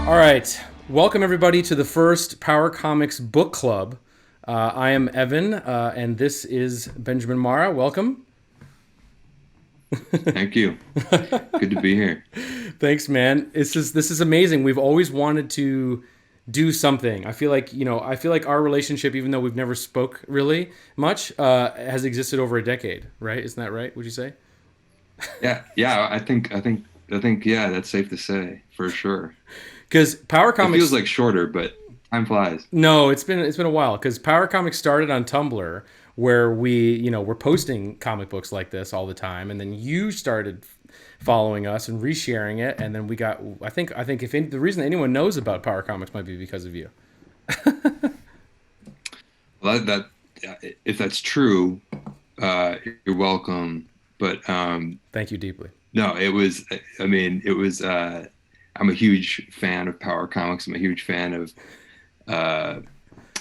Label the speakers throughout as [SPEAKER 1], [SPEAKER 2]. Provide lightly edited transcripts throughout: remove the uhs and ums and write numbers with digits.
[SPEAKER 1] All right. Welcome, everybody, to the first Power Comics Book Club. I am Evan, and this is Benjamin Marra. Welcome.
[SPEAKER 2] Thank you. Good to be here.
[SPEAKER 1] Thanks, man. This is amazing. We've always wanted to do something. I feel like our relationship, even though we've never spoke really much, has existed over a decade, right? Isn't that right? Would you say?
[SPEAKER 2] Yeah. Yeah, that's safe to say for sure.
[SPEAKER 1] Because Power
[SPEAKER 2] It feels
[SPEAKER 1] Comics.
[SPEAKER 2] like shorter, but time flies.
[SPEAKER 1] No, it's been a while because Power Comics started on Tumblr, where we're posting comic books like this all the time, and then you started following us and resharing it, and then we got. I think if the reason anyone knows about Power Comics might be because of you.
[SPEAKER 2] Well, if that's true, you're welcome. But
[SPEAKER 1] Thank you deeply.
[SPEAKER 2] no, it was. I mean, it was. I'm a huge fan of Power Comics. I'm a huge fan of uh,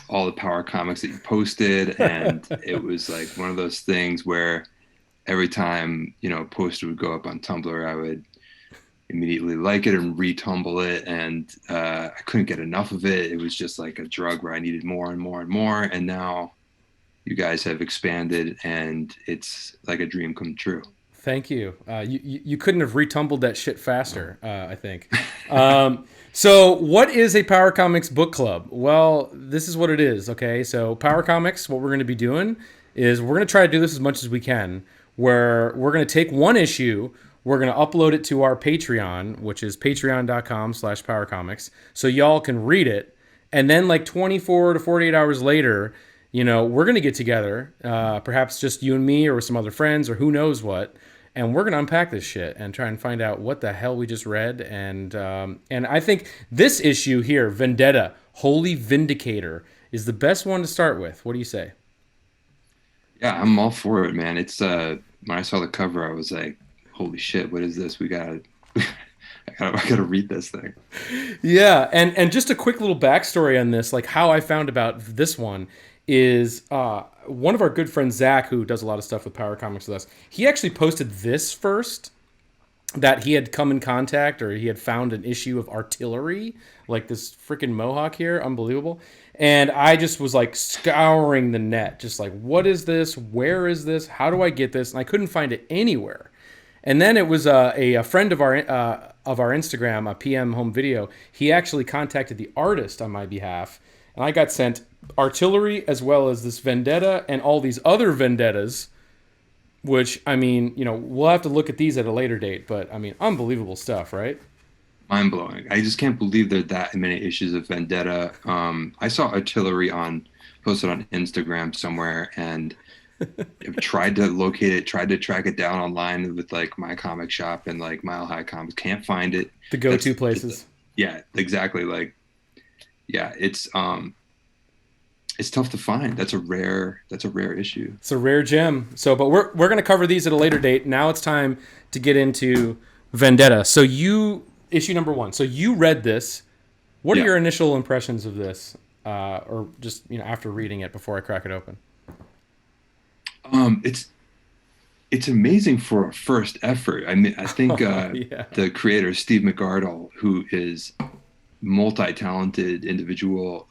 [SPEAKER 2] all the Power Comics that you posted, and it was like one of those things where every time a poster would go up on Tumblr, I would immediately like it and retumble it, and I couldn't get enough of it. It was just like a drug where I needed more and more and more. And now you guys have expanded, and it's like a dream come true.
[SPEAKER 1] Thank you. You couldn't have retumbled that shit faster, I think. So, what is a Power Comics book club? Well, this is what it is, okay? So, Power Comics, what we're going to be doing is we're going to try to do this as much as we can, where we're going to take one issue, we're going to upload it to our Patreon, which is patreon.com/powercomics, so y'all can read it. And then, like 24 to 48 hours later, we're going to get together, perhaps just you and me or with some other friends or who knows what, and we're gonna unpack this shit and try and find out what the hell we just read. And I think this issue here, Vendetta, Holy Vindicator, is the best one to start with. What do you say?
[SPEAKER 2] Yeah, I'm all for it, man. It's when I saw the cover, I was like, "Holy shit, what is this? We got I gotta read this thing."
[SPEAKER 1] Yeah, and just a quick little backstory on this, like how I found about this one is one of our good friends Zach, who does a lot of stuff with Power Comics with us. He actually posted this first, that he had come in contact or he had found an issue of Artillery, like this freaking Mohawk here, unbelievable. And I just was like scouring the net, just like, what is this? Where is this? How do I get this? And I couldn't find it anywhere. And then it was a friend of our Instagram, a PM Home Video. He actually contacted the artist on my behalf, and I got sent Artillery as well as this Vendetta and all these other Vendettas. Which, I mean, we'll have to look at these at a later date, but I mean, unbelievable stuff, right?
[SPEAKER 2] Mind blowing. I just can't believe there are that many issues of Vendetta. I saw Artillery on posted on Instagram somewhere, and I've tried to locate it, tried to track it down online with like My Comic Shop and like Mile High Comics. Can't find it.
[SPEAKER 1] The
[SPEAKER 2] That's
[SPEAKER 1] go-to places.
[SPEAKER 2] yeah, exactly. Like yeah, it's tough to find. That's a rare issue.
[SPEAKER 1] It's a rare gem. So, but we're gonna cover these at a later date. Now it's time to get into Vendetta. So issue number one. So you read this. What are
[SPEAKER 2] Yeah.
[SPEAKER 1] your initial impressions of this, or just after reading it before I crack it open?
[SPEAKER 2] It's amazing for a first effort. I mean, I think
[SPEAKER 1] Yeah,
[SPEAKER 2] the creator Steve McArdle, who is multi-talented individual,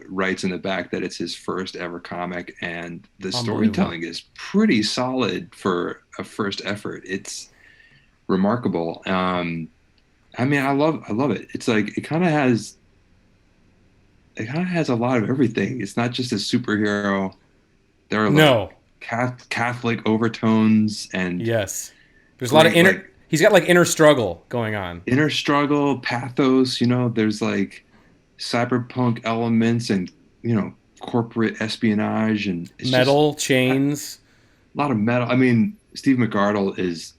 [SPEAKER 2] writes in the back that it's his first ever comic, and the
[SPEAKER 1] unbelievable.
[SPEAKER 2] storytelling is pretty solid for a first effort. It's remarkable. I mean, I love it. It's like it kind of has a lot of everything. It's not just a superhero. There are like
[SPEAKER 1] No.
[SPEAKER 2] Catholic overtones and
[SPEAKER 1] Yes. There's a lot of
[SPEAKER 2] great
[SPEAKER 1] inner.
[SPEAKER 2] like
[SPEAKER 1] He's got like inner struggle going on.
[SPEAKER 2] inner struggle, pathos. There's like cyberpunk elements and corporate espionage, and it's just
[SPEAKER 1] Metal
[SPEAKER 2] a
[SPEAKER 1] chains.
[SPEAKER 2] lot of metal. I mean, Steve McArdle is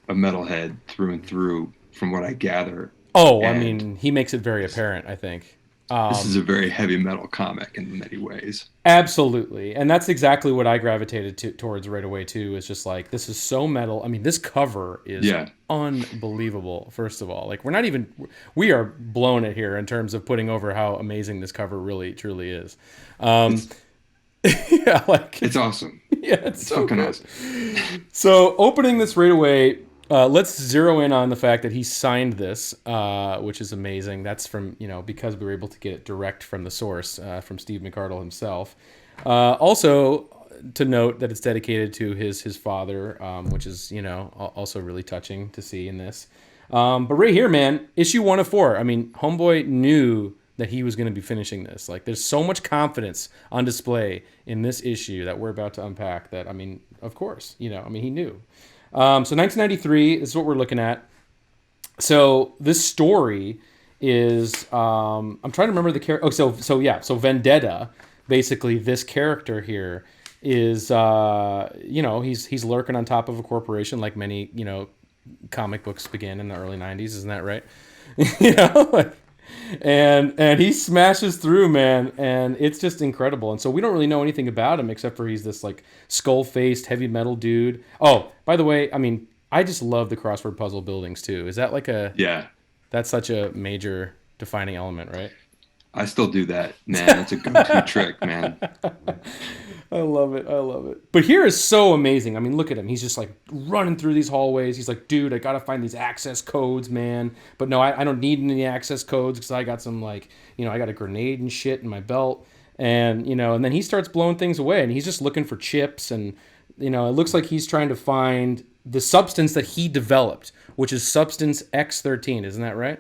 [SPEAKER 2] a metalhead through and through, from what I gather,
[SPEAKER 1] Oh, I
[SPEAKER 2] and
[SPEAKER 1] mean, he makes it very apparent, I think.
[SPEAKER 2] this is a very heavy metal comic in many ways.
[SPEAKER 1] Absolutely. And that's exactly what I gravitated towards right away, too. Is just like, this is so metal. I mean, this cover is
[SPEAKER 2] Yeah,
[SPEAKER 1] unbelievable, first of all. Like, we are blowing it here in terms of putting over how amazing this cover really, truly is. Um,
[SPEAKER 2] it's
[SPEAKER 1] yeah, like,
[SPEAKER 2] it's awesome.
[SPEAKER 1] yeah, it's
[SPEAKER 2] It's
[SPEAKER 1] so
[SPEAKER 2] fucking
[SPEAKER 1] good.
[SPEAKER 2] awesome.
[SPEAKER 1] So, opening this right away, let's zero in on the fact that he signed this, which is amazing. That's from, because we were able to get it direct from the source, from Steve McArdle himself. Also, to note that it's dedicated to his father, which is, also really touching to see in this. But right here, man, issue 1 of 4. I mean, Homeboy knew that he was going to be finishing this. Like, there's so much confidence on display in this issue that we're about to unpack that, I mean, of course, he knew. So 1993 is what we're looking at. So this story is, I'm trying to remember the character. Oh, so Vendetta, basically this character here is, he's lurking on top of a corporation like many, comic books began in the early 90s. Isn't that right? And he smashes through, man, and it's just incredible. And so we don't really know anything about him except for he's this like skull-faced heavy metal dude. Oh, by the way, I mean, I just love the crossword puzzle buildings too. Is that like
[SPEAKER 2] Yeah.
[SPEAKER 1] That's such a major defining element, right?
[SPEAKER 2] I still do that, man. That's a go-to trick, man.
[SPEAKER 1] I love it. But here is so amazing. I mean, look at him. He's just like running through these hallways. He's like, dude, I got to find these access codes, man. But no, I don't need any access codes because I got some I got a grenade and shit in my belt. And, and then he starts blowing things away and he's just looking for chips. And, it looks like he's trying to find the substance that he developed, which is substance X13. Isn't that right?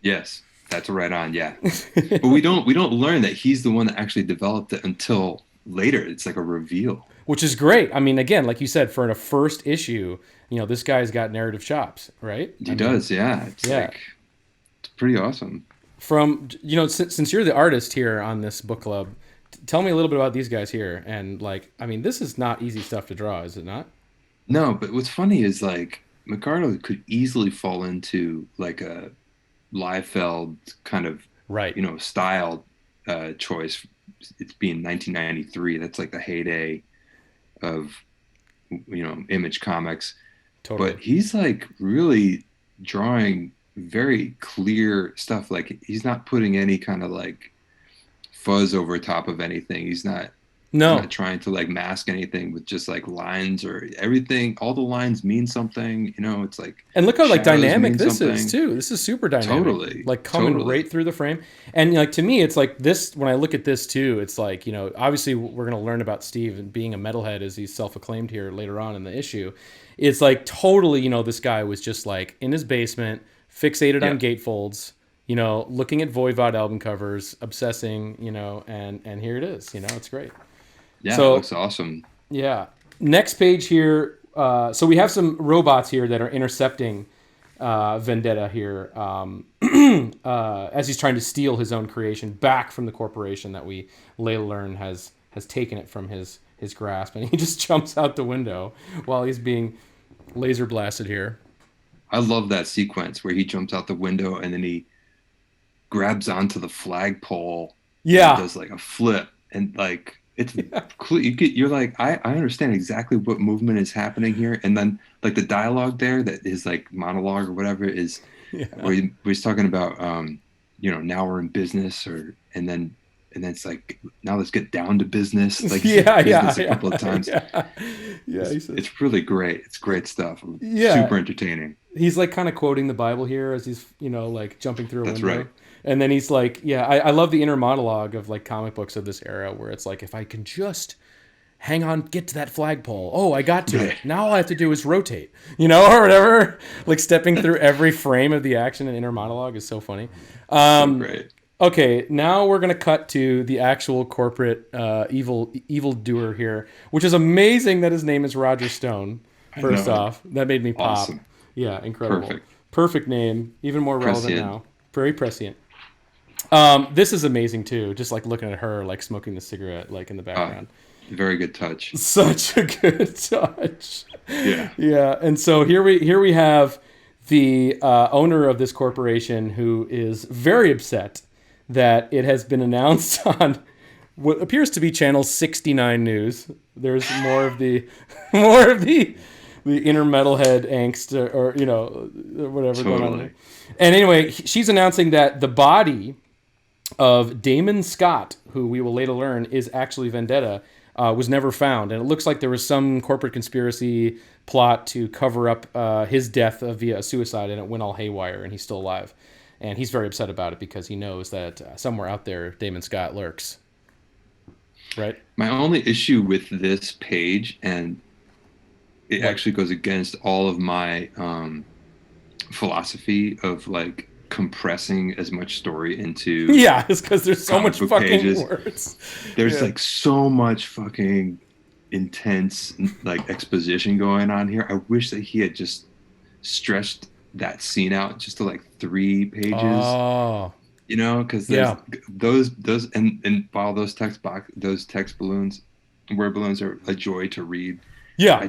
[SPEAKER 2] Yes. That's right on, yeah. But we don't learn that he's the one that actually developed it until later. It's like a reveal,
[SPEAKER 1] which is great. I mean, again, like you said, for a first issue, this guy's got narrative chops, right?
[SPEAKER 2] He does, yeah. It's pretty awesome.
[SPEAKER 1] From since you're the artist here on this book club, tell me a little bit about these guys here. And this is not easy stuff to draw, is it not?
[SPEAKER 2] No, but what's funny is McArdle could easily fall into like a Liefeld kind of style choice. It's being 1993. That's like the heyday of Image Comics.
[SPEAKER 1] Totally.
[SPEAKER 2] But he's like really drawing very clear stuff. Like he's not putting any kind of like fuzz over top of anything. He's not trying to like mask anything with just like lines or everything. All the lines mean something, it's like,
[SPEAKER 1] and look how like dynamic this is too. This is super dynamic.
[SPEAKER 2] Totally.
[SPEAKER 1] Like coming right through the frame. And like, to me, it's like this, when I look at this too, it's like, obviously we're going to learn about Steve and being a metalhead as he's self-acclaimed here later on in the issue. It's like totally, this guy was just like in his basement, fixated on gatefolds, looking at Voivod album covers, obsessing, and here it is, it's great.
[SPEAKER 2] Yeah, so, it looks awesome.
[SPEAKER 1] Yeah. Next page here. So we have some robots here that are intercepting Vendetta here as he's trying to steal his own creation back from the corporation that we later learn has taken it from his grasp. And he just jumps out the window while he's being laser blasted here.
[SPEAKER 2] I love that sequence where he jumps out the window and then he grabs onto the flagpole.
[SPEAKER 1] Yeah.
[SPEAKER 2] And does like a flip and like... It's you're like, I understand exactly what movement is happening here. And then like the dialogue there, that is like monologue or whatever is where he's talking about, now we're in business and then it's like, now let's get down to business. Like business a couple of times. Yeah. It's really great. It's great stuff. Super entertaining.
[SPEAKER 1] He's like kind of quoting the Bible here as he's, like jumping through a window.
[SPEAKER 2] That's right.
[SPEAKER 1] And then he's like, I love the inner monologue of like comic books of this era where it's like, if I can just hang on, get to that flagpole. Oh, I got to it. Now all I have to do is rotate, or whatever. Like stepping through every frame of the action and inner monologue is so funny.
[SPEAKER 2] So great.
[SPEAKER 1] Okay, now we're going to cut to the actual corporate evil doer here, which is amazing that his name is Roger Stone, first off. That made me pop.
[SPEAKER 2] Awesome.
[SPEAKER 1] Yeah, incredible.
[SPEAKER 2] Perfect
[SPEAKER 1] name. Even more relevant now. Very prescient. This is amazing too. Just like looking at her, like smoking the cigarette, like in the background.
[SPEAKER 2] Very good touch.
[SPEAKER 1] Such a good touch.
[SPEAKER 2] Yeah.
[SPEAKER 1] Yeah. And so here we have the owner of this corporation who is very upset that it has been announced on what appears to be channel 69 News. There's more of the inner metalhead angst or whatever going on there. And anyway, she's announcing that the body of Damon Scott, who we will later learn is actually Vendetta, was never found, and it looks like there was some corporate conspiracy plot to cover up his death via a suicide, and it went all haywire, and he's still alive, and he's very upset about it because he knows that somewhere out there Damon Scott lurks. Right.
[SPEAKER 2] My only issue with this page, and it
[SPEAKER 1] What?
[SPEAKER 2] actually goes against all of my philosophy of like compressing as much story into
[SPEAKER 1] Yeah, it's because there's so
[SPEAKER 2] comic
[SPEAKER 1] much
[SPEAKER 2] book
[SPEAKER 1] fucking
[SPEAKER 2] pages.
[SPEAKER 1] words.
[SPEAKER 2] There's
[SPEAKER 1] Yeah.
[SPEAKER 2] like so much fucking intense like exposition going on here. I wish that he had just stretched that scene out just to like 3 pages,
[SPEAKER 1] Oh,
[SPEAKER 2] because there's
[SPEAKER 1] yeah.
[SPEAKER 2] those and while those text balloons, word balloons are a joy to read.
[SPEAKER 1] Yeah.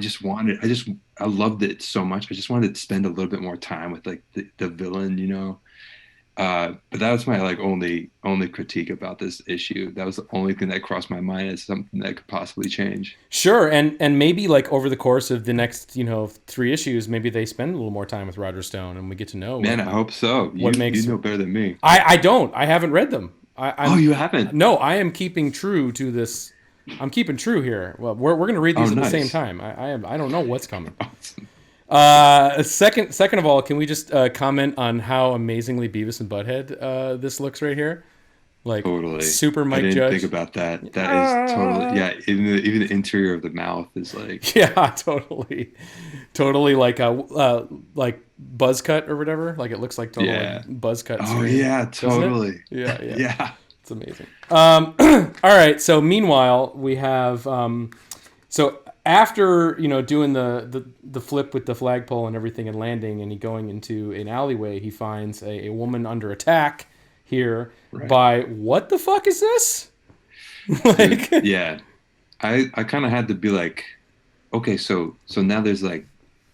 [SPEAKER 2] I loved it so much. I just wanted to spend a little bit more time with like the villain, but that was my like only critique about this issue. That was the only thing that crossed my mind as something that could possibly change.
[SPEAKER 1] Sure, and maybe like over the course of the next 3 issues, maybe they spend a little more time with Roger Stone, and we get to know
[SPEAKER 2] Man, I hope so.
[SPEAKER 1] what
[SPEAKER 2] You
[SPEAKER 1] makes.
[SPEAKER 2] know better than me.
[SPEAKER 1] I don't. I haven't read them.
[SPEAKER 2] Oh,
[SPEAKER 1] I'm
[SPEAKER 2] you haven't?
[SPEAKER 1] no. I am keeping true to this. I'm keeping true here. Well, we're gonna read
[SPEAKER 2] Oh,
[SPEAKER 1] these at the same
[SPEAKER 2] nice.
[SPEAKER 1] time. I don't know what's coming.
[SPEAKER 2] Awesome.
[SPEAKER 1] Second of all, can we just comment on how amazingly Beavis and Butthead this looks right here? Like
[SPEAKER 2] Totally.
[SPEAKER 1] super
[SPEAKER 2] I
[SPEAKER 1] Mike
[SPEAKER 2] didn't
[SPEAKER 1] Judge.
[SPEAKER 2] think about that. That is totally, yeah. Even the interior of the mouth is like,
[SPEAKER 1] Yeah, totally like buzz cut or whatever. Like it looks like total
[SPEAKER 2] yeah.
[SPEAKER 1] like buzz cut
[SPEAKER 2] Oh
[SPEAKER 1] screen,
[SPEAKER 2] yeah,
[SPEAKER 1] doesn't it?
[SPEAKER 2] totally.
[SPEAKER 1] Yeah, yeah,
[SPEAKER 2] Yeah.
[SPEAKER 1] it's amazing. All right. So meanwhile, we have so after doing the flip with the flagpole and everything and landing, and he going into an alleyway, he finds a woman under attack here
[SPEAKER 2] Right.
[SPEAKER 1] by what the fuck is this?
[SPEAKER 2] Dude,
[SPEAKER 1] Like
[SPEAKER 2] yeah. I kind of had to be like, okay, so now there's like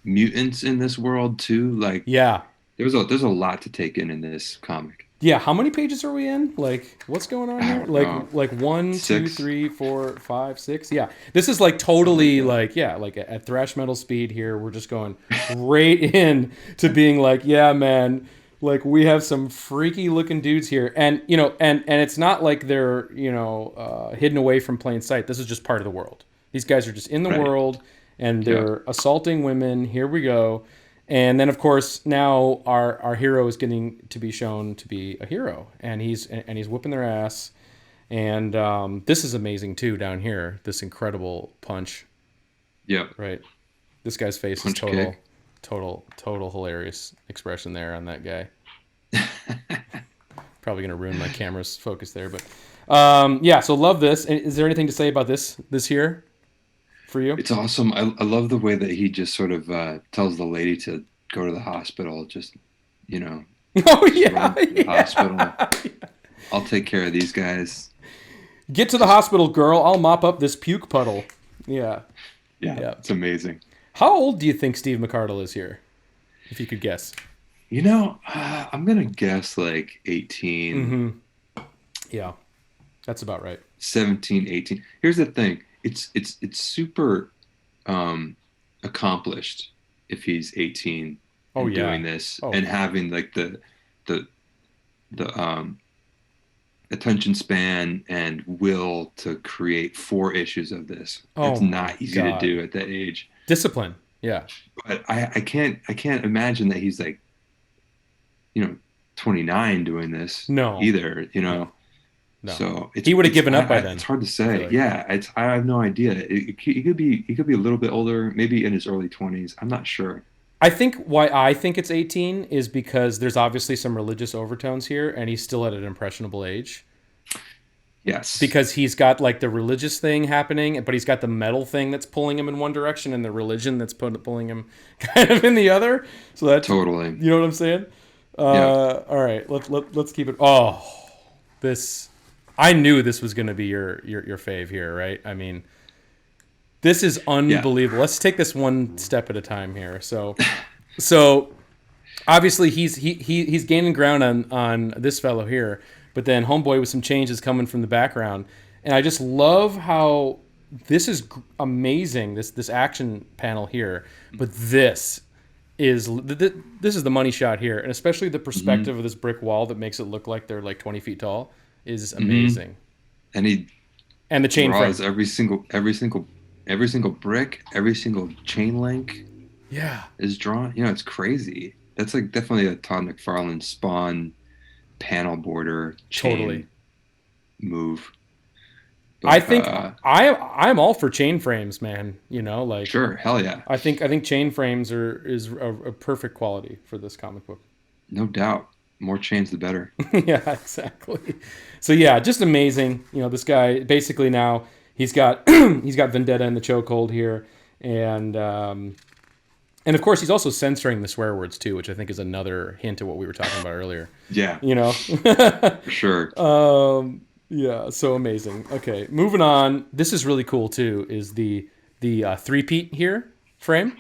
[SPEAKER 2] mutants in this world too. Like
[SPEAKER 1] yeah.
[SPEAKER 2] there's a lot to take in this comic.
[SPEAKER 1] Yeah, how many pages are we in? Like, what's going on
[SPEAKER 2] I
[SPEAKER 1] here?
[SPEAKER 2] don't
[SPEAKER 1] Like,
[SPEAKER 2] know.
[SPEAKER 1] like one, two,
[SPEAKER 2] 6.
[SPEAKER 1] three, four, five, six. Yeah, this is like
[SPEAKER 2] Something
[SPEAKER 1] totally
[SPEAKER 2] like that.
[SPEAKER 1] like like at thrash metal speed here. We're just going right in to being like, yeah, man. Like we have some freaky looking dudes here, and and it's not like they're hidden away from plain sight. This is just part of the world. These guys are just in the
[SPEAKER 2] Right.
[SPEAKER 1] world, and
[SPEAKER 2] Yeah.
[SPEAKER 1] they're assaulting women. Here we go. And then, of course, now our hero is getting to be shown to be a hero, and he's whipping their ass. And this is amazing too down here. This incredible punch,
[SPEAKER 2] Yep.
[SPEAKER 1] right? This guy's face
[SPEAKER 2] Punch
[SPEAKER 1] is total,
[SPEAKER 2] kick.
[SPEAKER 1] total hilarious expression there on that guy. Probably gonna ruin my camera's focus there, but yeah. So love this. Is there anything to say about this here for you?
[SPEAKER 2] It's awesome. I love the way that he just sort of tells the lady to go to the hospital. Just,
[SPEAKER 1] Oh
[SPEAKER 2] just
[SPEAKER 1] yeah,
[SPEAKER 2] run to the
[SPEAKER 1] yeah.
[SPEAKER 2] hospital. I'll take care of these guys.
[SPEAKER 1] Get to the hospital, girl. I'll mop up this puke puddle. Yeah.
[SPEAKER 2] Yeah,
[SPEAKER 1] Yeah.
[SPEAKER 2] it's amazing.
[SPEAKER 1] How old do you think Steve McArdle is here? If you could guess.
[SPEAKER 2] I'm gonna guess like 18,
[SPEAKER 1] Yeah. That's about right.
[SPEAKER 2] 17, 18. Here's the thing. It's super accomplished if he's 18
[SPEAKER 1] Oh
[SPEAKER 2] and
[SPEAKER 1] yeah.
[SPEAKER 2] doing this
[SPEAKER 1] Oh.
[SPEAKER 2] and having like the attention span and will to create 4 issues of this.
[SPEAKER 1] Oh
[SPEAKER 2] That's
[SPEAKER 1] my
[SPEAKER 2] not easy to
[SPEAKER 1] God.
[SPEAKER 2] do at that age.
[SPEAKER 1] Discipline. Yeah.
[SPEAKER 2] But I can't imagine that he's like 29 doing this
[SPEAKER 1] No.
[SPEAKER 2] either.
[SPEAKER 1] No.
[SPEAKER 2] So
[SPEAKER 1] He would have given up by then.
[SPEAKER 2] It's hard to
[SPEAKER 1] I
[SPEAKER 2] say.
[SPEAKER 1] feel like.
[SPEAKER 2] Yeah, I have no idea. He could be a little bit older, maybe in his early 20s. I'm not sure.
[SPEAKER 1] I think why I think it's 18 is because there's obviously some religious overtones here, and he's still at an impressionable age.
[SPEAKER 2] Yes.
[SPEAKER 1] Because he's got like the religious thing happening, but he's got the metal thing that's pulling him in one direction, and the religion that's pulling him kind of in the other. So that's
[SPEAKER 2] Totally.
[SPEAKER 1] you know what I'm saying.
[SPEAKER 2] Yeah.
[SPEAKER 1] All right, let's keep it. Oh, this I knew this was going to be your fave here, right? I mean, this is unbelievable. Let's take this one step at a time here. So obviously he's gaining ground on this fellow here, but then homeboy with some changes coming from the background, and I just love how this is amazing. This action panel here, but this is the money shot here, and especially the perspective of this brick wall that makes it look like they're like 20 feet tall is amazing.
[SPEAKER 2] And
[SPEAKER 1] and the chain frame.
[SPEAKER 2] draws every single brick, every single chain link
[SPEAKER 1] Yeah,
[SPEAKER 2] is drawn. You know, it's crazy. That's like definitely a Todd McFarlane Spawn panel border
[SPEAKER 1] totally.
[SPEAKER 2] chain move.
[SPEAKER 1] I
[SPEAKER 2] But
[SPEAKER 1] think I'm all for chain frames, man. You know, like
[SPEAKER 2] sure, hell yeah,
[SPEAKER 1] I think chain frames are is a perfect quality for this comic book.
[SPEAKER 2] no doubt. More chains, the better.
[SPEAKER 1] Yeah, exactly. So yeah, just amazing. You know, this guy basically now he's got he's got Vendetta in the chokehold here, and of course he's also censoring the swear words too, which I think is another hint of what we were talking about earlier.
[SPEAKER 2] Yeah,
[SPEAKER 1] You know.
[SPEAKER 2] for sure.
[SPEAKER 1] Yeah, so amazing. Okay, moving on. This is really cool too. Is the three-peat here frame?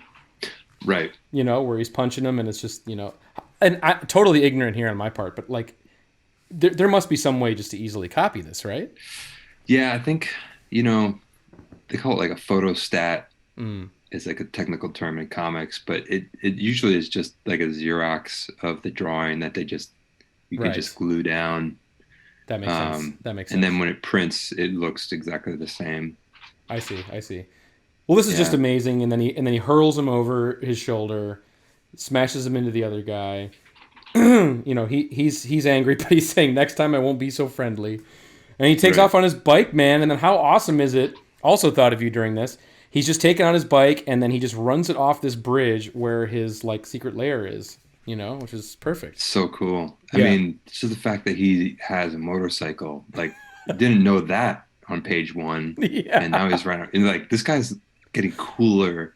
[SPEAKER 2] Right.
[SPEAKER 1] You know, where he's punching him, and it's just and I totally ignorant here on my part, but like there must be some way just to easily copy this, right?
[SPEAKER 2] Yeah, I think, you know, they call it like a photostat
[SPEAKER 1] Mm,
[SPEAKER 2] is like a technical term in comics, but it usually is just like a Xerox of the drawing that you can just
[SPEAKER 1] right.
[SPEAKER 2] glue down.
[SPEAKER 1] That makes sense. That makes
[SPEAKER 2] And then
[SPEAKER 1] sense.
[SPEAKER 2] when it prints, it looks exactly the same.
[SPEAKER 1] I see. I see. Well, this is just
[SPEAKER 2] Yeah.
[SPEAKER 1] amazing, and then he hurls him over his shoulder, smashes him into the other guy. You know, he's angry, but he's saying next time I won't be so friendly. And he takes
[SPEAKER 2] Right.
[SPEAKER 1] off on his bike, man. And then how awesome is it? Also thought of you during this. He's just taken on his bike, and then he just runs it off this bridge where his like secret lair is. You know, which is perfect.
[SPEAKER 2] So cool. I
[SPEAKER 1] Yeah.
[SPEAKER 2] mean, just the fact that he has a motorcycle, like, didn't know that on page one, and now
[SPEAKER 1] Yeah.
[SPEAKER 2] he's right. And like, this guy's getting cooler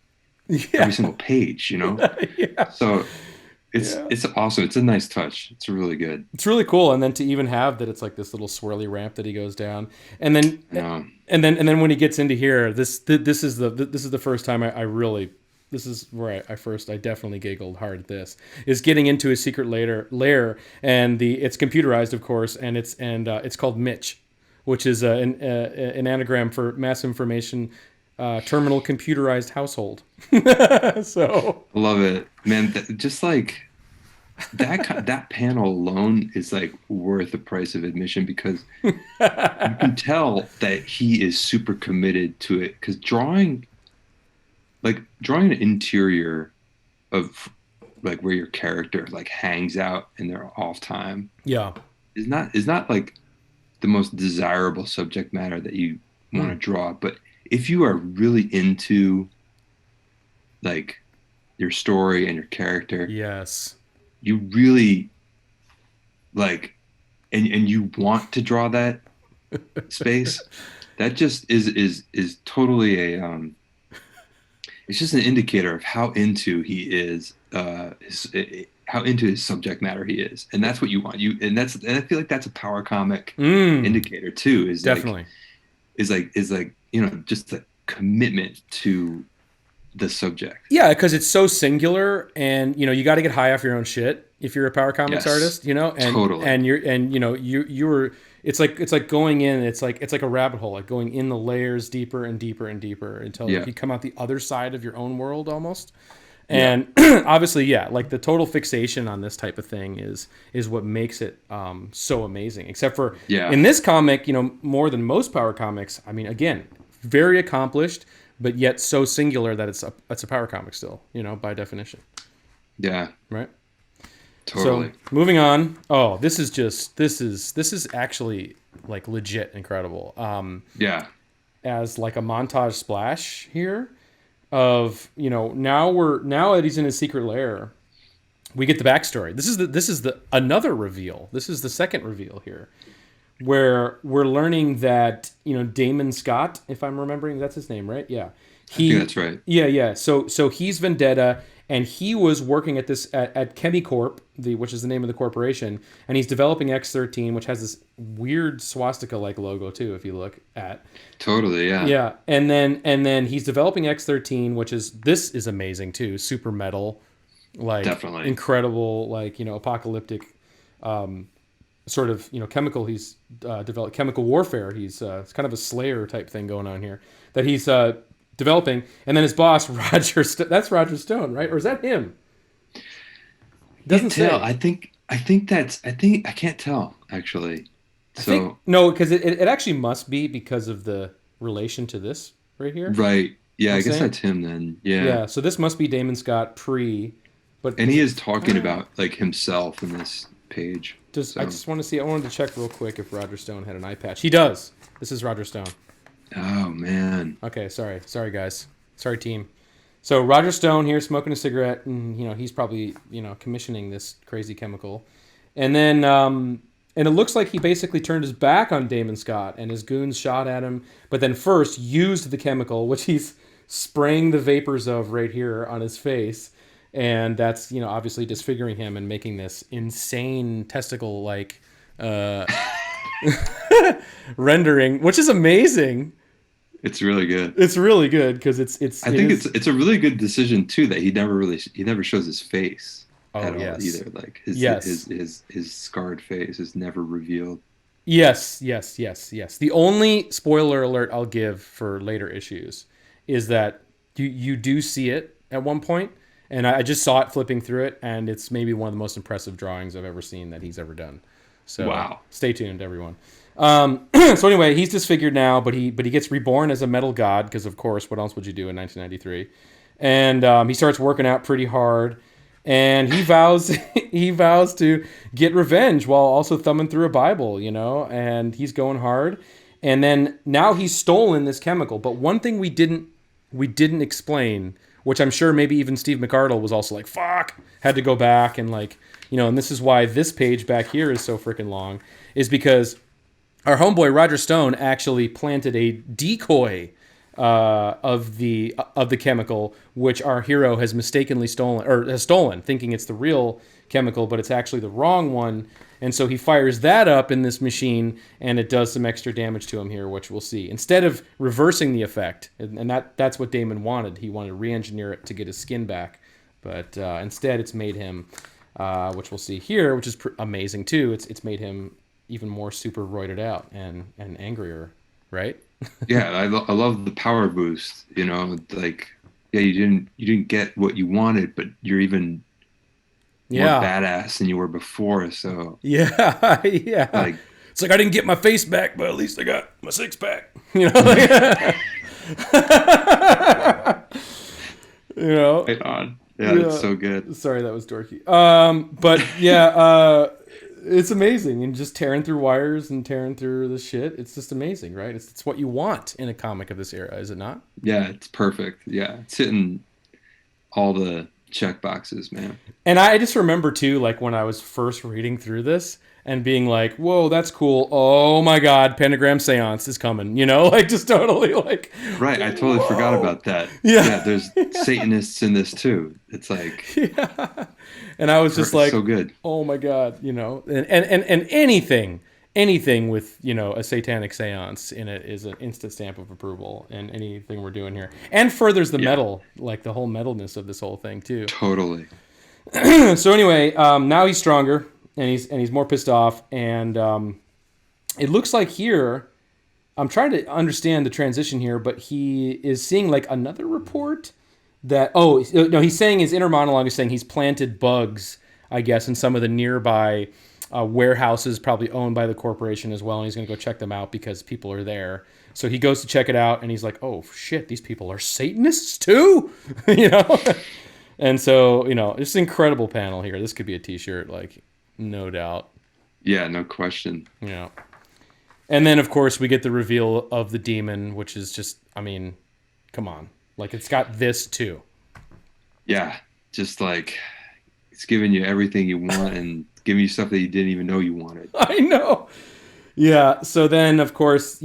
[SPEAKER 2] every
[SPEAKER 1] Yeah.
[SPEAKER 2] single page, you know?
[SPEAKER 1] Yeah.
[SPEAKER 2] So
[SPEAKER 1] Yeah.
[SPEAKER 2] it's awesome. It's a nice touch. It's really good.
[SPEAKER 1] It's really cool, and then to even have that, it's like this little swirly ramp that he goes down, and then
[SPEAKER 2] Um,
[SPEAKER 1] and then when he gets into here, this is the first time I really this is where I definitely giggled hard at this is getting into his secret lair, and it's computerized, of course, and it's called Mitch, which is an anagram for mass information terminal computerized household. So
[SPEAKER 2] I love it, man. Just like that panel alone is like worth the price of admission because you can tell that he is super committed to it. Because drawing an interior of like where your character like hangs out in their off time
[SPEAKER 1] yeah.
[SPEAKER 2] is not like the most desirable subject matter that you want
[SPEAKER 1] Hmm.
[SPEAKER 2] to draw. But if you are really into like your story and your character,
[SPEAKER 1] Yes.
[SPEAKER 2] you really like and you want to draw that space. That just is totally a it's just an indicator of how into he is how into his subject matter he is, and that's what you want. And I feel like that's a power comic
[SPEAKER 1] Mm,
[SPEAKER 2] indicator too,
[SPEAKER 1] definitely.
[SPEAKER 2] is like, you know, just a commitment to the subject.
[SPEAKER 1] Yeah, because it's so singular, and you got to get high off your own shit if you're a power comics
[SPEAKER 2] Yes,
[SPEAKER 1] artist, and
[SPEAKER 2] totally.
[SPEAKER 1] and you're and you were. It's like going in. It's like a rabbit hole, like going in the layers deeper and deeper and deeper until like
[SPEAKER 2] Yeah,
[SPEAKER 1] you come out the other side of your own world almost.
[SPEAKER 2] yeah,
[SPEAKER 1] And obviously, yeah, like the total fixation on this type of thing is what makes it so amazing. Except for
[SPEAKER 2] yeah,
[SPEAKER 1] in this comic, more than most power comics. I mean, again, very accomplished, but yet so singular that it's a power comic still, by definition,
[SPEAKER 2] yeah,
[SPEAKER 1] right? So
[SPEAKER 2] totally.
[SPEAKER 1] moving on. Oh, this is actually like legit incredible.
[SPEAKER 2] Yeah,
[SPEAKER 1] As like a montage splash here of now that he's in his secret lair, we get the backstory. This is the another reveal. This is the second reveal here, where we're learning that Damon Scott, if I'm remembering, that's his name, right? Yeah,
[SPEAKER 2] I think
[SPEAKER 1] he,
[SPEAKER 2] that's right.
[SPEAKER 1] yeah, yeah. So he's Vendetta, and he was working at Chemicorp, which is the name of the corporation, and he's developing X13, which has this weird swastika like logo too, if you look at.
[SPEAKER 2] Totally, yeah,
[SPEAKER 1] Yeah, and then he's developing X13, which this is amazing too, super metal, like
[SPEAKER 2] definitely.
[SPEAKER 1] incredible, like apocalyptic sort of chemical. He's developed chemical warfare. It's kind of a Slayer type thing going on here that he's developing. And then his boss that's Roger Stone, right? Or is that him?
[SPEAKER 2] Can't
[SPEAKER 1] Doesn't
[SPEAKER 2] tell.
[SPEAKER 1] say.
[SPEAKER 2] I think I can't tell actually.
[SPEAKER 1] I think
[SPEAKER 2] So
[SPEAKER 1] no, because it actually must be because of the relation to this right here.
[SPEAKER 2] right. Yeah,
[SPEAKER 1] I'm
[SPEAKER 2] I guess
[SPEAKER 1] saying,
[SPEAKER 2] that's him then. Yeah.
[SPEAKER 1] yeah. So this must be Damon Scott pre, but
[SPEAKER 2] And
[SPEAKER 1] because
[SPEAKER 2] he is
[SPEAKER 1] it's
[SPEAKER 2] talking
[SPEAKER 1] kind of
[SPEAKER 2] about like himself in this page.
[SPEAKER 1] just. I
[SPEAKER 2] So,
[SPEAKER 1] just want to see. I wanted to check real quick if Roger Stone had an eye patch. He does. This is Roger Stone.
[SPEAKER 2] oh man.
[SPEAKER 1] Okay, sorry guys, sorry team. So Roger Stone here smoking a cigarette, and he's probably commissioning this crazy chemical, and then and it looks like he basically turned his back on Damon Scott, and his goons shot at him, but then first used the chemical, which he's spraying the vapors of right here on his face, and that's obviously disfiguring him and making this insane testicle like uh, rendering, which is amazing.
[SPEAKER 2] It's really good.
[SPEAKER 1] It's really good because
[SPEAKER 2] I
[SPEAKER 1] it
[SPEAKER 2] think
[SPEAKER 1] is.
[SPEAKER 2] it's a really good decision too that he never shows his face
[SPEAKER 1] Oh
[SPEAKER 2] at all
[SPEAKER 1] yes,
[SPEAKER 2] either. Like
[SPEAKER 1] yes,
[SPEAKER 2] his scarred face is never revealed.
[SPEAKER 1] yes. The only spoiler alert I'll give for later issues is that you do see it at one point, and I just saw it flipping through it, and it's maybe one of the most impressive drawings I've ever seen that he's ever done. So
[SPEAKER 2] Wow.
[SPEAKER 1] stay tuned, everyone. So anyway, he's disfigured now, but he gets reborn as a metal god because, of course, what else would you do in 1993? And he starts working out pretty hard, and he vows he vows to get revenge while also thumbing through a Bible, and he's going hard. And then now he's stolen this chemical. But one thing we didn't explain, which I'm sure maybe even Steve McArdle was also like, fuck, had to go back and and this is why this page back here is so freaking long, is because our homeboy Roger Stone actually planted a decoy of the chemical, which our hero has mistakenly stolen, thinking it's the real chemical, but it's actually the wrong one. And so he fires that up in this machine, and it does some extra damage to him here, which we'll see. Instead of reversing the effect, and that's what Damon wanted. He wanted to re-engineer it to get his skin back, but instead it's made him, which we'll see here, which is amazing too. It's made him even more super roided out and angrier, right?
[SPEAKER 2] Yeah, I love the power boost. Like yeah, you didn't get what you wanted, but you're even more
[SPEAKER 1] Yeah.
[SPEAKER 2] badass than you were before. So
[SPEAKER 1] Yeah. Yeah.
[SPEAKER 2] like
[SPEAKER 1] It's like I didn't get my face back, but at least I got my six pack. Like, you know.
[SPEAKER 2] right on. Yeah, that's
[SPEAKER 1] Yeah.
[SPEAKER 2] so good.
[SPEAKER 1] Sorry, that was dorky. But yeah, it's amazing, and just tearing through wires and tearing through the shit. It's just amazing, right? It's what you want in a comic of this era, is it not?
[SPEAKER 2] Yeah, it's perfect. Yeah, it's hitting all the check boxes, man.
[SPEAKER 1] And I just remember too, like when I was first reading through this and being like, "Whoa, that's cool! Oh my God, Pentagram Seance is coming!" Like just totally like,
[SPEAKER 2] Right, I totally forgot
[SPEAKER 1] whoa,
[SPEAKER 2] about that.
[SPEAKER 1] yeah,
[SPEAKER 2] Yeah, there's Satanists in this too. It's like
[SPEAKER 1] yeah. And I was just
[SPEAKER 2] it's
[SPEAKER 1] like,
[SPEAKER 2] so good.
[SPEAKER 1] "Oh my God," and anything with a satanic seance in it is an instant stamp of approval, and anything we're doing here, and furthers the
[SPEAKER 2] Yeah,
[SPEAKER 1] metal, like the whole metalness of this whole thing too.
[SPEAKER 2] totally.
[SPEAKER 1] So anyway, now he's stronger, and he's more pissed off, and it looks like here I'm trying to understand the transition here, but he is seeing like another report that no, he's saying his inner monologue is saying he's planted bugs, I guess, in some of the nearby warehouses, probably owned by the corporation as well, and he's going to go check them out because people are there. So he goes to check it out, and he's like, "Oh shit, these people are Satanists too," you know. And so it's an incredible panel here. This could be a T-shirt, like no doubt.
[SPEAKER 2] Yeah, no question.
[SPEAKER 1] Yeah. And then, of course, we get the reveal of the demon, which is just, I mean, come on. Like, it's got this, too.
[SPEAKER 2] Yeah, just like it's giving you everything you want and giving you stuff that you didn't even know you wanted.
[SPEAKER 1] I know. Yeah. So then, of course,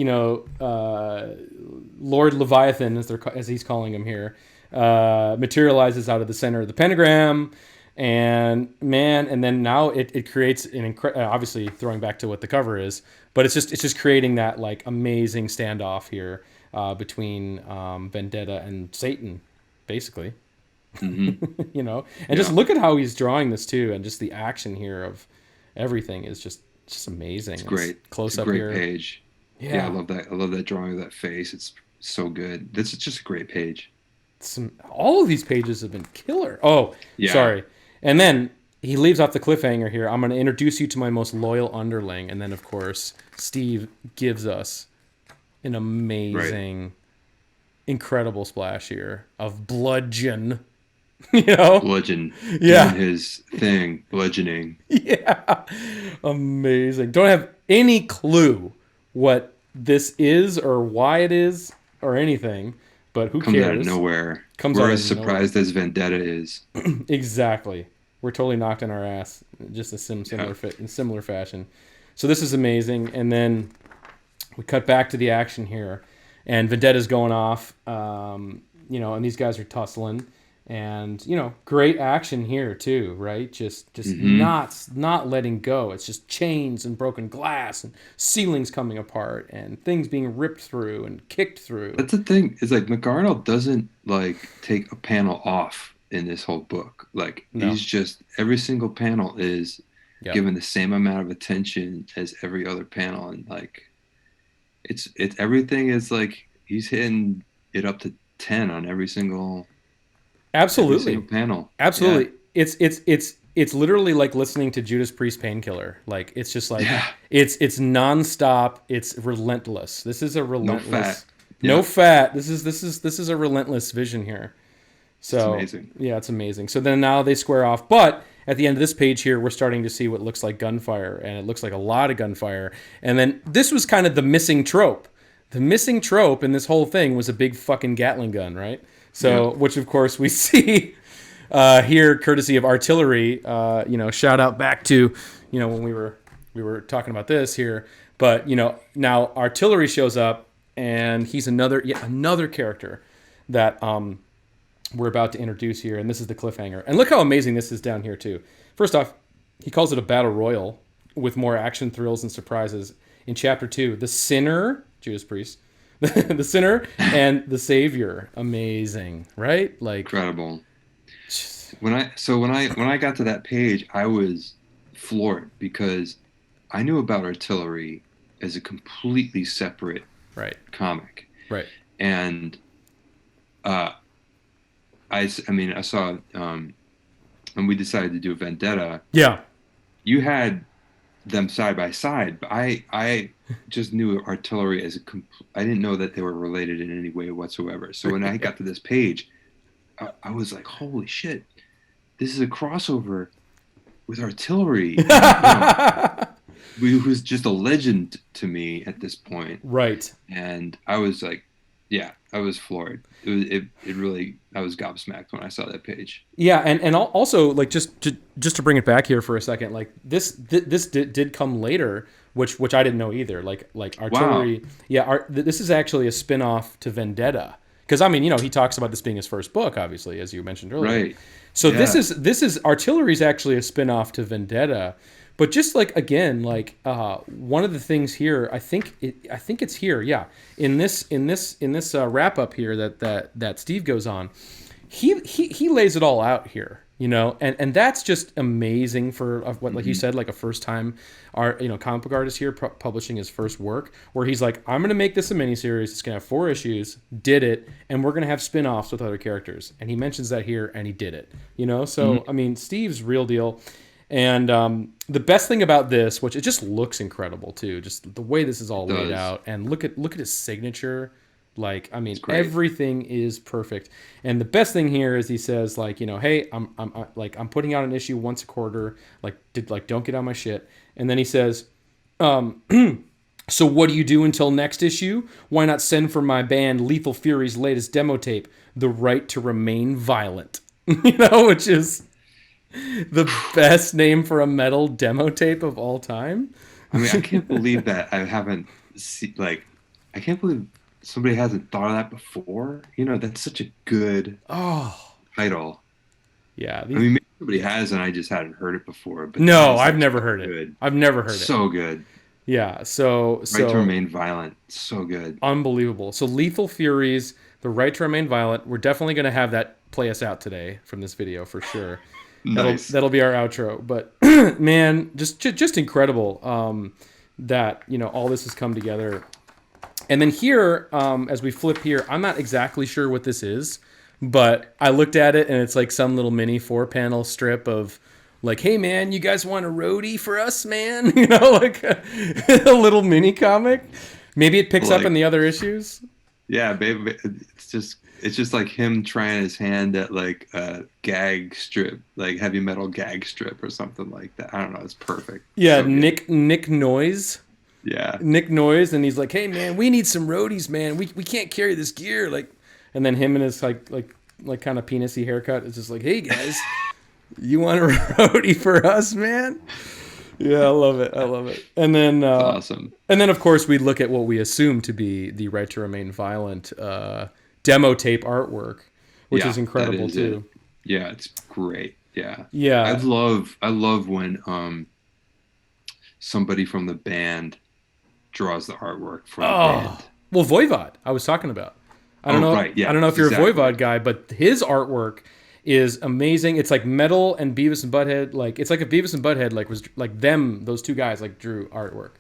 [SPEAKER 1] Lord Leviathan, as he's calling him here, materializes out of the center of the pentagram. And then now it creates obviously throwing back to what the cover is, but it's just creating that like amazing standoff here between Vendetta and Satan, basically.
[SPEAKER 2] Hmm.
[SPEAKER 1] And
[SPEAKER 2] Yeah,
[SPEAKER 1] just look at how he's drawing this too, and just the action here of everything is just amazing.
[SPEAKER 2] it's great.
[SPEAKER 1] Close
[SPEAKER 2] It's a
[SPEAKER 1] up
[SPEAKER 2] great
[SPEAKER 1] here.
[SPEAKER 2] page. Yeah, I
[SPEAKER 1] Yeah,
[SPEAKER 2] love that. I love that drawing of that face. It's so good. This is just a great page.
[SPEAKER 1] all of these pages have been killer. Oh,
[SPEAKER 2] Yeah.
[SPEAKER 1] sorry. And then he leaves off the cliffhanger here. I'm going to introduce you to my most loyal underling. And then, of course, Steve gives us an
[SPEAKER 2] Right.
[SPEAKER 1] amazing, incredible splash here of bludgeon. You know?
[SPEAKER 2] Bludgeon doing
[SPEAKER 1] Yeah.
[SPEAKER 2] his thing, bludgeoning.
[SPEAKER 1] Yeah. Amazing. Don't have any clue what this is or why it is or anything, but who
[SPEAKER 2] Comes out of
[SPEAKER 1] cares?
[SPEAKER 2] nowhere.
[SPEAKER 1] Comes
[SPEAKER 2] We're
[SPEAKER 1] out of
[SPEAKER 2] as
[SPEAKER 1] nowhere.
[SPEAKER 2] surprised as Vendetta is.
[SPEAKER 1] Exactly. We're totally knocked on our ass, just a
[SPEAKER 2] Yeah.
[SPEAKER 1] similar fit in similar fashion. So this is amazing, and then we cut back to the action here, and Vendetta's going off, and these guys are tussling, and great action here too, right? Just
[SPEAKER 2] Hmm.
[SPEAKER 1] not letting go. It's just chains and broken glass and ceilings coming apart and things being ripped through and kicked through.
[SPEAKER 2] That's the thing. Is like McArdle doesn't like take a panel off in this whole book. Like
[SPEAKER 1] No.
[SPEAKER 2] he's just every single panel is
[SPEAKER 1] Yep.
[SPEAKER 2] given the same amount of attention as every other panel, and like it's everything is like he's hitting it up to 10 on every single
[SPEAKER 1] Absolutely.
[SPEAKER 2] panel. Yeah.
[SPEAKER 1] Absolutely. It's literally like listening to Judas Priest Painkiller. Like it's just like
[SPEAKER 2] Yeah.
[SPEAKER 1] it's nonstop. It's relentless. This is a
[SPEAKER 2] No fat.
[SPEAKER 1] relentless, no
[SPEAKER 2] Yeah.
[SPEAKER 1] fat. This is a relentless vision here.
[SPEAKER 2] It's
[SPEAKER 1] So
[SPEAKER 2] amazing.
[SPEAKER 1] yeah, it's amazing. So then now they square off, but at the end of this page here, we're starting to see what looks like gunfire, and it looks like a lot of gunfire. And then this was kind of the missing trope. The missing trope in this whole thing was a big fucking Gatling gun, right?
[SPEAKER 2] Yeah.
[SPEAKER 1] So, which of course we see here, courtesy of artillery. Shout out back to when we were talking about this here. But now artillery shows up, and he's yet another character that we're about to introduce here, and this is the cliffhanger. And look how amazing this is down here too. First off, he calls it a battle royal with more action, thrills, and surprises. In chapter 2, the sinner, Judas Priest, the sinner and the savior. Amazing, right? Like,
[SPEAKER 2] Incredible. When I got to that page, I was floored because I knew about artillery as a completely separate
[SPEAKER 1] right,
[SPEAKER 2] comic,
[SPEAKER 1] right.
[SPEAKER 2] and uh, I mean, I saw, and we decided to do a Vendetta.
[SPEAKER 1] Yeah.
[SPEAKER 2] You had them side by side, but I just knew artillery as I didn't know that they were related in any way whatsoever. So when I got to this page, I was like, holy shit, this is a crossover with artillery, and who's just a legend to me at this point.
[SPEAKER 1] Right.
[SPEAKER 2] And I was like, yeah, I was floored. It really, I was gobsmacked when I saw that page.
[SPEAKER 1] Yeah, and also like just to bring it back here for a second, like this did come later, which I didn't know either. Like
[SPEAKER 2] Wow.
[SPEAKER 1] artillery, yeah. This is actually a spin-off to Vendetta, because I mean he talks about this being his first book, obviously, as you mentioned earlier.
[SPEAKER 2] Right.
[SPEAKER 1] So
[SPEAKER 2] Yeah.
[SPEAKER 1] this is artillery is actually a spin-off to Vendetta, but just like again like one of the things here, I think it's here, yeah, in this wrap up here that Steve goes on. He lays it all out here, and that's just amazing for what, like you
[SPEAKER 2] Hmm.
[SPEAKER 1] said, like a first time art, comic book artist here publishing his first work, where he's like, I'm gonna make this a miniseries. It's gonna have 4 issues. Did it, and we're gonna have spin-offs with other characters. And he mentions that here, and he did it. So
[SPEAKER 2] Hmm.
[SPEAKER 1] I mean, Steve's real deal. And the best thing about this, which it just looks incredible too, just the way this is all
[SPEAKER 2] It
[SPEAKER 1] laid
[SPEAKER 2] does.
[SPEAKER 1] out, and look at his signature. Like, I mean,
[SPEAKER 2] It's great.
[SPEAKER 1] everything is perfect. And the best thing here is he says, like, hey, I'm putting out an issue once a quarter. Like, don't get on my shit. And then he says, so what do you do until next issue? Why not send for my band Lethal Fury's latest demo tape, The Right to Remain Violent? Which is the best name for a metal demo tape of all time.
[SPEAKER 2] I mean, I can't believe that I haven't like, I can't believe somebody hasn't thought of that before. That's such a good
[SPEAKER 1] Oh,
[SPEAKER 2] title.
[SPEAKER 1] yeah.
[SPEAKER 2] I mean, maybe somebody has, and I just hadn't heard it before. But that
[SPEAKER 1] No,
[SPEAKER 2] is
[SPEAKER 1] I've
[SPEAKER 2] like
[SPEAKER 1] never
[SPEAKER 2] so
[SPEAKER 1] heard it.
[SPEAKER 2] good,
[SPEAKER 1] I've never heard it.
[SPEAKER 2] so good.
[SPEAKER 1] Yeah, so
[SPEAKER 2] Right to
[SPEAKER 1] so
[SPEAKER 2] remain violent, so good.
[SPEAKER 1] unbelievable. So Lethal Furies, The Right to Remain Violent. We're definitely going to have that play us out today from this video for sure. That'll
[SPEAKER 2] Nice.
[SPEAKER 1] that'll be our outro. But man, just incredible that all this has come together. And then here, as we flip here, I'm not exactly sure what this is, but I looked at it and it's like some little mini 4-panel strip of like, hey man, you guys want a roadie for us, man? You know, like a little mini comic. Maybe it picks up
[SPEAKER 2] Like,
[SPEAKER 1] in the other issues.
[SPEAKER 2] yeah, baby, it's just like him trying his hand at like a gag strip, like heavy metal gag strip or something like that. I don't know. It's perfect.
[SPEAKER 1] Yeah,
[SPEAKER 2] So good.
[SPEAKER 1] Nick Noise.
[SPEAKER 2] Yeah.
[SPEAKER 1] Nick Noise, and he's like, hey man, we need some roadies, man. We can't carry this gear. Like, and then him and his like kind of penisy haircut is just like, hey guys, you want a roadie for us, man? Yeah, I love it. I love it.
[SPEAKER 2] It's awesome.
[SPEAKER 1] And then of course we look at what we assume to be the Right to Remain Violent demo tape artwork, which is
[SPEAKER 2] Yeah, that
[SPEAKER 1] incredible
[SPEAKER 2] is it.
[SPEAKER 1] too.
[SPEAKER 2] Yeah, it's great. Yeah.
[SPEAKER 1] Yeah.
[SPEAKER 2] I love when somebody from the band draws the artwork for the
[SPEAKER 1] Oh,
[SPEAKER 2] band.
[SPEAKER 1] well, Voivod, I was talking about. I don't
[SPEAKER 2] Oh,
[SPEAKER 1] know.
[SPEAKER 2] right.
[SPEAKER 1] I
[SPEAKER 2] Yeah,
[SPEAKER 1] don't know if you're a
[SPEAKER 2] exactly.
[SPEAKER 1] Voivod guy, but his artwork is amazing. It's like metal and Beavis and Butthead. Like it's like if Beavis and Butthead like was like them, those two guys like drew artwork.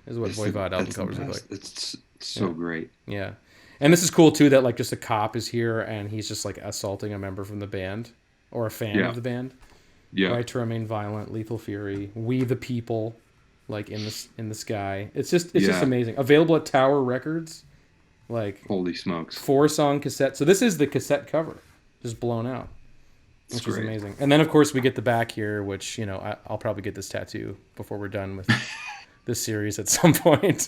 [SPEAKER 1] This is what Voivod album
[SPEAKER 2] That's the
[SPEAKER 1] covers look like.
[SPEAKER 2] best. It's
[SPEAKER 1] Yeah,
[SPEAKER 2] so great.
[SPEAKER 1] yeah. And this is cool too. That like just a cop is here and he's just like assaulting a member from the band or a fan of
[SPEAKER 2] Yeah.
[SPEAKER 1] the band.
[SPEAKER 2] Yeah.
[SPEAKER 1] Right to Remain Violent, Lethal Fury, We the People, like in the sky. It's just
[SPEAKER 2] Yeah.
[SPEAKER 1] amazing. Available at Tower Records. Like
[SPEAKER 2] Holy smokes.
[SPEAKER 1] 4-song cassette. So this is the cassette cover, just blown out,
[SPEAKER 2] It's
[SPEAKER 1] which is
[SPEAKER 2] great.
[SPEAKER 1] amazing. And then of course we get the back here, which I'll probably get this tattoo before we're done with this series at some point.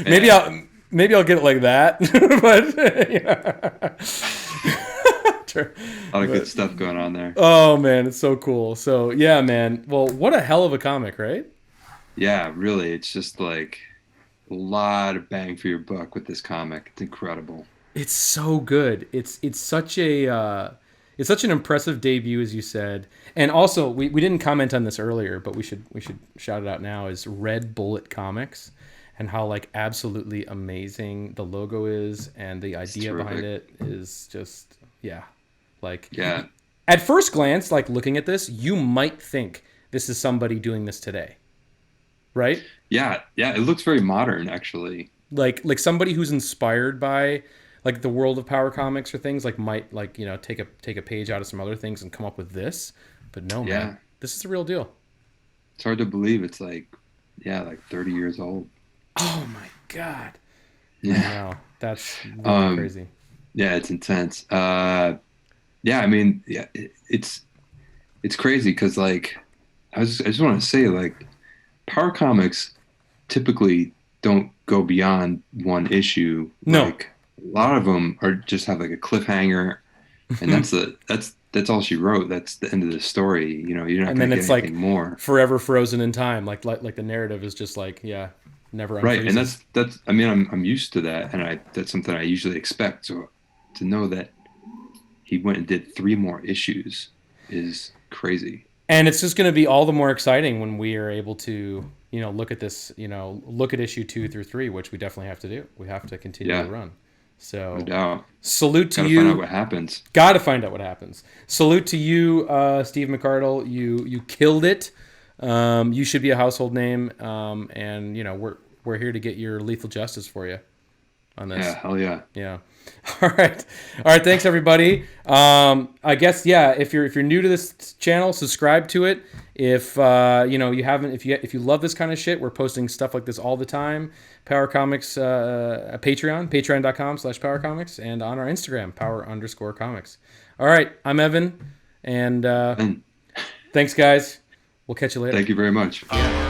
[SPEAKER 1] maybe
[SPEAKER 2] Yeah.
[SPEAKER 1] I'll maybe I'll get it like that, but
[SPEAKER 2] A lot of good
[SPEAKER 1] but
[SPEAKER 2] stuff going on there.
[SPEAKER 1] oh man, it's so cool. So yeah, man. Well, what a hell of a comic, right?
[SPEAKER 2] Yeah, really. It's just like a lot of bang for your buck with this comic. It's incredible.
[SPEAKER 1] It's so good. It's such an impressive debut, as you said. And also, we didn't comment on this earlier, but we should shout it out now. Is Red Bullet Comics, and how like absolutely amazing the logo is, and the
[SPEAKER 2] It's
[SPEAKER 1] idea behind
[SPEAKER 2] terrific.
[SPEAKER 1] it is just yeah. Like
[SPEAKER 2] Yeah.
[SPEAKER 1] at first glance, like looking at this, you might think this is somebody doing this today, right?
[SPEAKER 2] Yeah. Yeah. It looks very modern, actually.
[SPEAKER 1] Like somebody who's inspired by like the world of power comics or things like might like take a page out of some other things and come up with this, but no man,
[SPEAKER 2] Yeah.
[SPEAKER 1] this is the real deal.
[SPEAKER 2] It's hard to believe it's like, yeah, like 30 years old.
[SPEAKER 1] Oh my god, I
[SPEAKER 2] Yeah.
[SPEAKER 1] know, that's really
[SPEAKER 2] Um,
[SPEAKER 1] crazy.
[SPEAKER 2] yeah, it's intense. Yeah, I mean, yeah, it's crazy because like I just want to say like power comics typically don't go beyond one issue.
[SPEAKER 1] No.
[SPEAKER 2] Like a lot of them are just have like a cliffhanger, and that's all she wrote. That's the end of the story. You're not
[SPEAKER 1] And
[SPEAKER 2] going
[SPEAKER 1] then
[SPEAKER 2] to get
[SPEAKER 1] it's
[SPEAKER 2] anything
[SPEAKER 1] like
[SPEAKER 2] more.
[SPEAKER 1] forever frozen in time, like the narrative is just like yeah, never
[SPEAKER 2] Right, and
[SPEAKER 1] unfreezes.
[SPEAKER 2] that's I mean I'm used to that, and that's something I usually expect. So to know that he went and did three more issues is crazy.
[SPEAKER 1] And it's just going to be all the more exciting when we are able to, look at this, look at issue 2 through 3, which we definitely have to do. We have to continue the
[SPEAKER 2] Yeah,
[SPEAKER 1] run.
[SPEAKER 2] no
[SPEAKER 1] So,
[SPEAKER 2] doubt.
[SPEAKER 1] salute to
[SPEAKER 2] Got to find out
[SPEAKER 1] you.
[SPEAKER 2] what happens.
[SPEAKER 1] Got to find out what happens. Salute to you, Steve McArdle. You killed it. You should be a household name. And we're here to get your lethal justice for you on
[SPEAKER 2] Yeah,
[SPEAKER 1] this.
[SPEAKER 2] hell yeah.
[SPEAKER 1] Yeah. All right. All right. Thanks everybody. I guess yeah. If you're new to this channel, subscribe to it. If you haven't, if you love this kind of shit, we're posting stuff like this all the time. Power Comics, patreon.com/Power Comics, and on our Instagram, power_comics. All right. I'm Evan, and
[SPEAKER 2] And
[SPEAKER 1] thanks guys. We'll catch you later.
[SPEAKER 2] thank you very much.
[SPEAKER 1] Yeah.